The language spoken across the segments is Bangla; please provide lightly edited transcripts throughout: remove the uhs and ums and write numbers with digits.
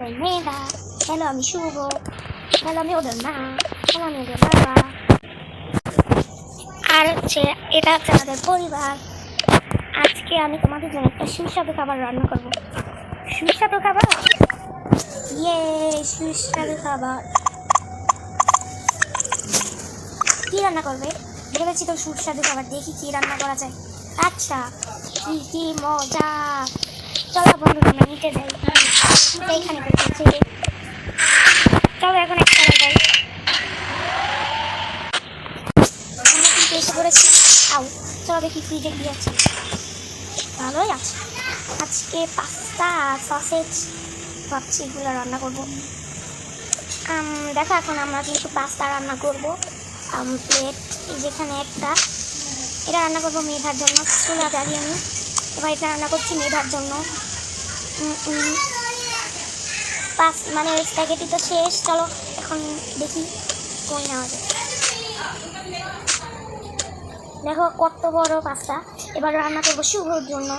তারপরে মেধা, হ্যালো আমি শুভ, হ্যালো আমি ওদের মা, হ্যালো আমি ওদের বাবা, আর হচ্ছে এটা হচ্ছে আমাদের পরিবার। আজকে আমি তোমাদের জন্য একটা সুস্বাদু খাবার রান্না করবো। সুস্বাদু খাবার, ইয়ে সুস্বাদু খাবার। কি রান্না করবে ভেবেছি তো, সুস্বাদু খাবার। দেখি কি রান্না করা যায়। আচ্ছা, কি কি মজা। চলো বন্ধুরা আমরা নিতে যাই, এইখানে বসেছি। চলো এখন একটা যাই, আমরা কিন্তু এসে পড়েছি। আও, চলো দেখি ফ্রিজে কি আছে। ভালোই আছে। আজকে পাস্তা সসেজ ভাবছি এগুলো রান্না করবো। দেখো এখন আমরা কিন্তু পাস্তা রান্না করবো। প্লেট যেখানে একটা, এটা রান্না করবো মেধার জন্য। চুলা জ্বালিয়ে আমি এবার এটা রান্না করছি মেধার জন্য। মানে স্প্যাগেটি তো শেষ। চলো এখন দেখি কই নেওয়া যায়। দেখো কত বড় পাস্তা। এবার রান্না করবো শুভর জন্য।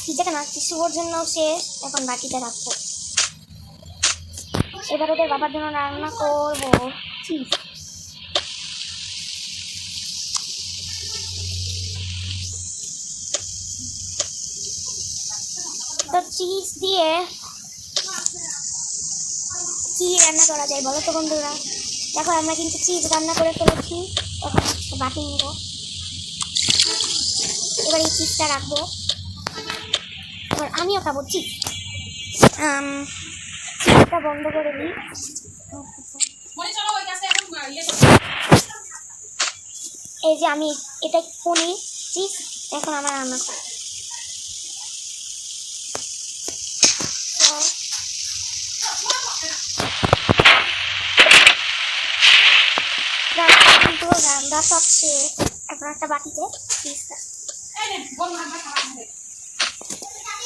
ফ্রিজে রাখছি, শুভর জন্য শেষ, এখন বাকিটা রাখবো। এবার ওদের বাবার জন্য রান্না করবো চিজ। তো চিজ দিয়ে কি রান্না করা যায় বলো তো বন্ধুরা। দেখো আমরা কিন্তু চিজ রান্না করে ফেলেছি। এখন বাটি নিব, এবার এই চিজটা রাখবো। এবার আমিও খাবো চিজ। চিজটা বন্ধ করে দিই। এই যে আমি এটা পনির চিজ এখন আমার রান্না করবো। কিন্তু রান্না সব শেষ, এখন একটা বাটিতে চিজটা।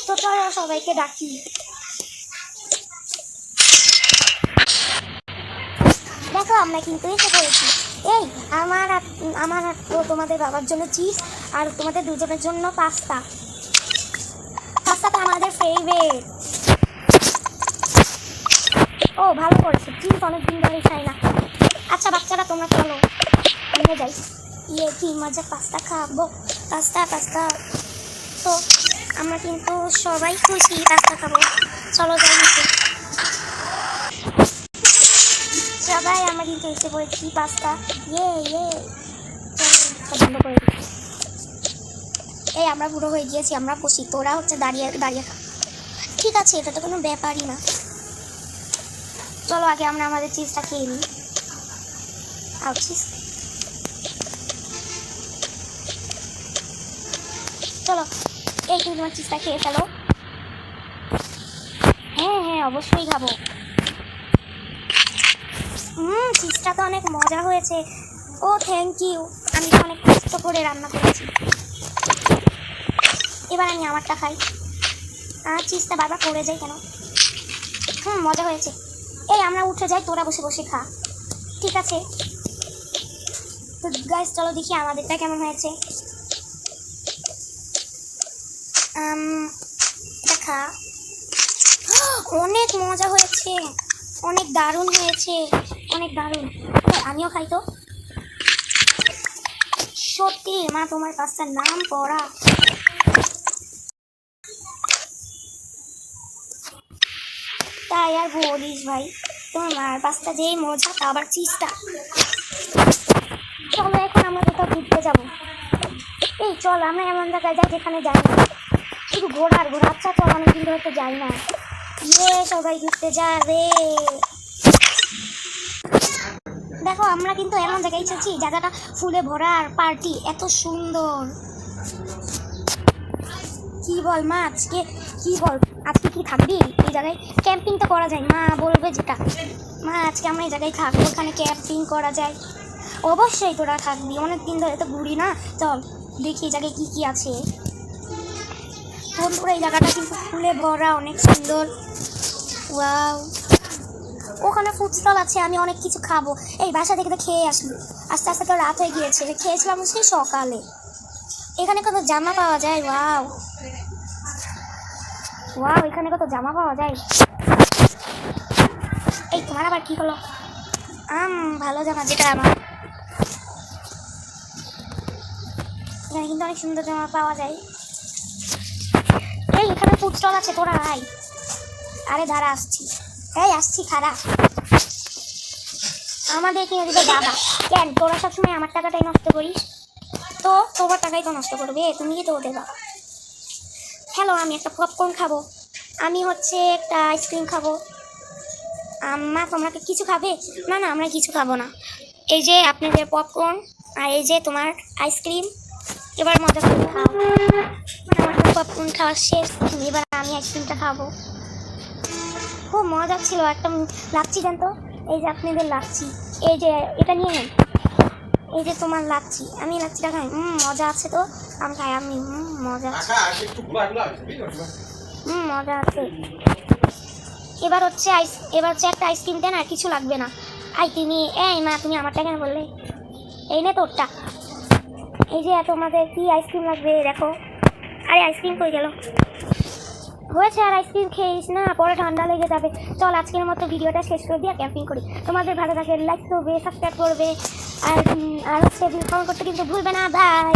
তো চলো সবাইকে ডাকি। দেখো আমরা কিন্তু এসে পড়েছি। এই আমার আর তোমাদের বাবার জন্য চিজ, আর তোমাদের দুজনের জন্য পাস্তা। পাস্তাটা আমাদের ফেভারিট। ও ভালো করেছে, চিজ অনেকদিন ধরে খাই না। আচ্ছা বাচ্চারা তোমরা চলো নিয়ে যাই। ইয়ে কি মজা, পাস্তা খাবো। Pasta pasta. তো আমরা কিন্তু সবাই খুশি পাস্তা খাবো। চলো যাই নিচে। সবাই আমরা কিন্তু এসে পড়েছি পাস্তা। ইয়ে ইয়ে বন্ধ করে দিই। এই আমরা পুরো হয়ে গিয়েছি, আমরা বসি, তোরা হচ্ছে দাঁড়িয়ে দাঁড়িয়ে খা। ঠিক আছে, এটা তো কোনো ব্যাপারই না। চলো আগে আমরা আমাদের চিজটা খেয়ে নিই। আর চিজ চলো, এই তুমি তোমার চিজটা খেয়ে ফেলো। হ্যাঁ হ্যাঁ অবশ্যই খাবো। চিজটা তো অনেক মজা হয়েছে। ও থ্যাংক ইউ, আমি তো অনেক কষ্ট করে রান্না করেছি। এবার আমি আমারটা খাই। আর চিজটা বারবার পড়ে যায় কেন? মজা হয়েছে। এই আমরা উঠে যাই, তোরা বসে বসে খা। ঠিক আছে, তো গাইস চলো দেখি আমাদেরটা কেমন হয়েছে। দেখা অনেক মজা হয়েছে, অনেক দারুণ হয়েছে, অনেক দারুণ। আমিও খাই তো। সত্যি মা তোমার পাস্তার নাম পড়া। তাই আর বলিস ভাই, তোমার মার পাস্তা যেই মজা, তা আবার চিজটা। চলো এখন আমরা কোথাও ঘুরতে যাবো। এই চল আমরা এমন জায়গায় যাই যেখানে যাই না, শুধু ঘোরার ঘোরা। আচ্ছা চল, অনেকদিন ধরে তো যাই না। ইয়ে সবাই ঘুরতে যাবে। দেখো আমরা কিন্তু এমন জায়গায় এসেছি, জায়গাটা ফুলে ভরা আর পার্টি এত সুন্দর। কি বল মা, আজকে কি বল, আজকে কি থাকবি এই জায়গায়? ক্যাম্পিং তো করা যায়, মা বলবে যেটা। মা আজকে আমরা এই জায়গায় থাকবো, ওখানে ক্যাম্পিং করা যায়। অবশ্যই তোরা থাকবি, অনেকদিন ধরে তো ঘুরি না। চল দেখি এই জায়গায় কি কি আছে। বন্ধুরা এই জায়গাটা কিন্তু ফুলে ভরা, অনেক সুন্দর। ওয়াও, ওখানে ফুড স্টল আছে, আমি অনেক কিছু খাবো। এই বাসা থেকে তো খেয়ে আসলি, আস্তে আস্তে তো রাত হয়ে গিয়েছে। খেয়েছিলাম সেই সকালে। এখানে কত জামা পাওয়া যায়। ওয়াও, ওয়াও, এখানে কত জামা পাওয়া যায়। এই তোমার আবার কি হলো? ভালো জামা, যেটা আমার। এখানে কিন্তু অনেক সুন্দর জামা পাওয়া যায়। এই এখানে ফুড স্টল আছে, তোরা আয়। আরে দাঁড়া, আসছি। এই আসছি, খারাপ। আমাদের কিনে দিবে দাদা। কেন তোরা সবসময় আমার টাকাটাই নষ্ট করিস? তো তোমার টাকাই তো নষ্ট করবে, তুমি কি তো ওদের বাবা। হ্যালো, আমি একটা পপকর্ন খাবো। আমি হচ্ছে একটা আইসক্রিম খাবো। আম্মা তোমরা কি কিছু খাবে? না না, আমরা কিছু খাবো না। এই যে আপনাদের পপকর্ন, আর এই যে তোমার আইসক্রিম। এবার মজা করে খাও। আমার পপকর্ন খাওয়া শেষ, এবার আমি আইসক্রিমটা খাবো। খুব মজা ছিল। একটা লাচ্ছি দেন তো। এই যে আপনাদের লাচ্ছি, এই যে এটা নিয়ে নেন। এই যে তোমার লাচ্ছি, আমি লাচ্ছিটা খাই। মজা আছে তো, আমি খাই। আমি মজা আছে। মজা আছে। এবার হচ্ছে একটা আইসক্রিম দেন, আর কিছু লাগবে না। তুমি এই মা, তুমি আমারটা কেন বললে? এই নে তোরটা। এই যে তোমাদের কি আইসক্রিম লাগবে দেখো। আরে আইসক্রিম কই গেল? হয়েছে, আর আইসক্রিম খেয়েছ না, পরে ঠান্ডা লেগে যাবে। চল আজকের মতো ভিডিওটা শেষ করে দিয়ে ক্যাম্পিং করি। তোমাদের ভালো লাগে লাইক করবে, সাবস্ক্রাইব করবে, আর হচ্ছে কমেন্ট করতে কিন্তু ভুলবে না। বাই।